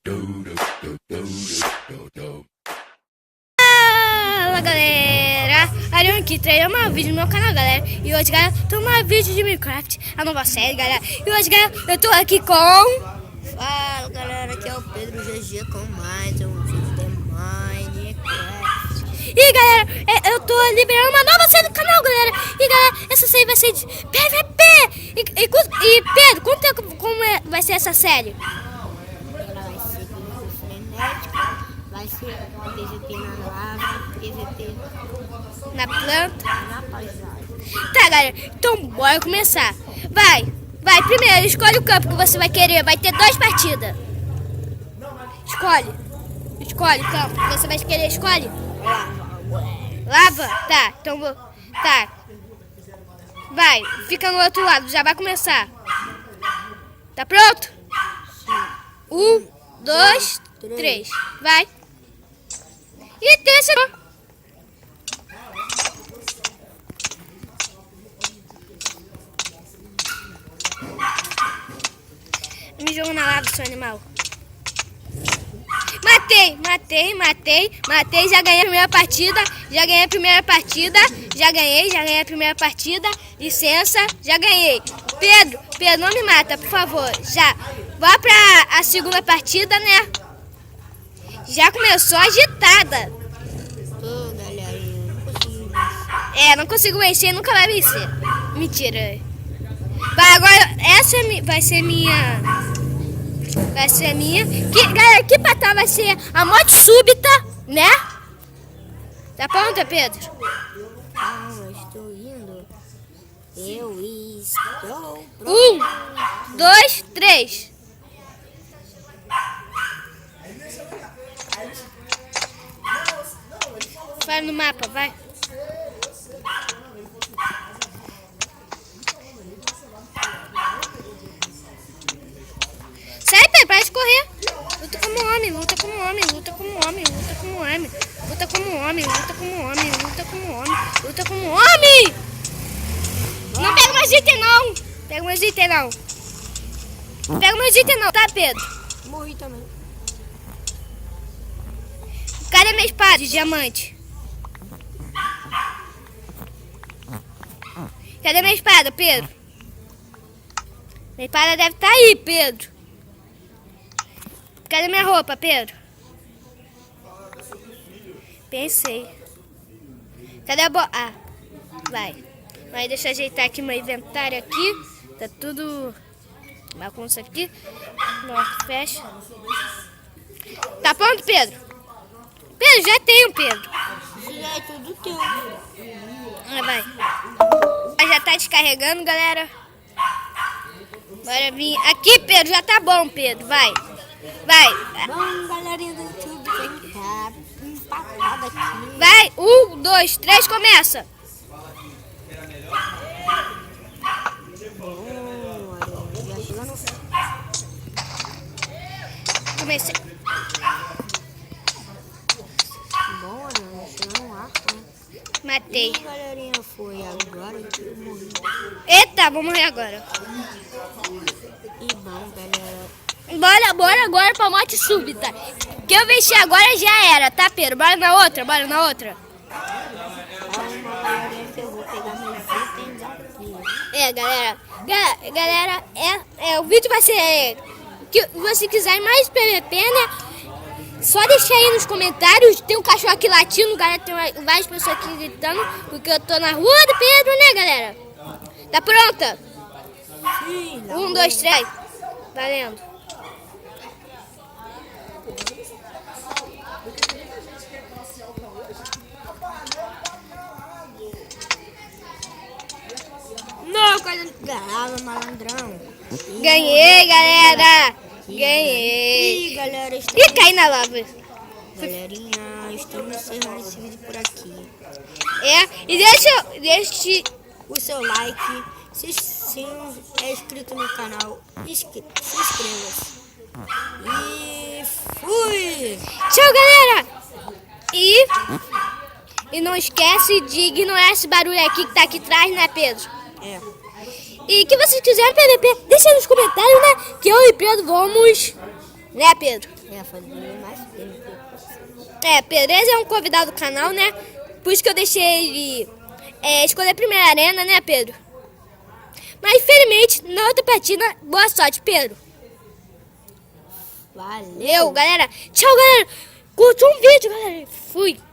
Fala galera, Ariane aqui, traiu mais um vídeo no meu canal, galera. E hoje, galera, tô mais vídeo de Minecraft, a nova série, galera. E hoje, galera, eu tô aqui com... Fala galera, aqui é o Pedro GG com mais um vídeo de Minecraft. E galera, eu tô liberando uma nova série do canal, galera. E galera, essa série vai ser de PVP. E Pedro, como vai ser essa série? Ela vai ser frenético, vai ser PVP na lava, PVP Na planta. na paisagem. Tá, galera, então bora começar. Vai, primeiro, escolhe o campo que você vai querer. Vai ter 2 partidas. Escolhe o campo que você vai querer, escolhe. Lava? Tá, então vou... Tá. Vai, fica no outro lado, já vai começar. Tá pronto? 1, 2, 3. Vai. E terceiro. Me jogo na lava, seu animal. Matei, já ganhei a primeira partida, licença, já ganhei. Pedro, não me mata, por favor, já. Vá pra a segunda partida, né? Já começou agitada. Ô galerinha, não consigo. Não consigo vencer, nunca vai vencer. Mentira. Vai, agora, essa vai ser minha... Galera, que batalha vai ser a morte súbita, né? Tá pronta, Pedro? Eu estou indo. Eu estou 1, 2, 3. Vai no mapa, vai. Sai, Pedro, para de correr. Luta como homem. Não pega mais item, não. Pega mais item, não. Tá, Pedro? morri também. Cadê minha espada de diamante? Cadê minha espada, Pedro? Minha espada deve estar aí, Pedro. Cadê minha roupa, Pedro? Pensei. Cadê a vai. Mas deixa eu ajeitar aqui meu inventário aqui. Tá tudo bagunça aqui. Pronto, fecha. Tá pronto, Pedro? Pedro, já tenho, Pedro. Isso já é tudo teu. Vai. Já tá descarregando, galera. Bora vir. Aqui, Pedro, já tá bom, Pedro. Vai. Bom, galerinha do YouTube, tem que estar empatada aqui. Vai. 1, 2, 3, começa. Já chegou no... Comecei. Bom, já chegou no arco, né? Matei. E galerinha, foi agora que eu morri. Eita, vou morrer agora. E bom, galera. Bora agora pra morte súbita. Que eu venci agora já era, tá, Pedro? Bora na outra. Calma, galerinha, que eu vou pegar meus itens aqui. Galera, o vídeo vai ser... Que você quiser mais PVP, né? Só deixa aí nos comentários. Tem um cachorro aqui latindo, galera. Tem várias pessoas aqui gritando. Porque eu tô na rua do Pedro, né, galera? Tá pronta? Sim, 1, 2, 3. Valendo. não, coisa garava, malandrão. Ganhei, galera. Ganhei. E galera, Ih, caí na lava. galerinha, estamos encerrando esse vídeo por aqui. E deixa O seu like, se é inscrito no canal, se inscreva-se. E fui! Tchau, galera. E não esquece de ignorar esse barulho aqui que tá aqui atrás, né, Pedro? É. E que vocês quiserem PVP, deixa aí nos comentários, né? Que eu e Pedro vamos... Né, Pedro? ia fazer mais tempo. É, Pedro, esse é um convidado do canal, né? Por isso que eu deixei ele escolher a primeira arena, né, Pedro? Mas, infelizmente, na outra partida, boa sorte, Pedro. Valeu. Valeu, galera. Tchau, galera. Curtiu um vídeo, galera. Fui.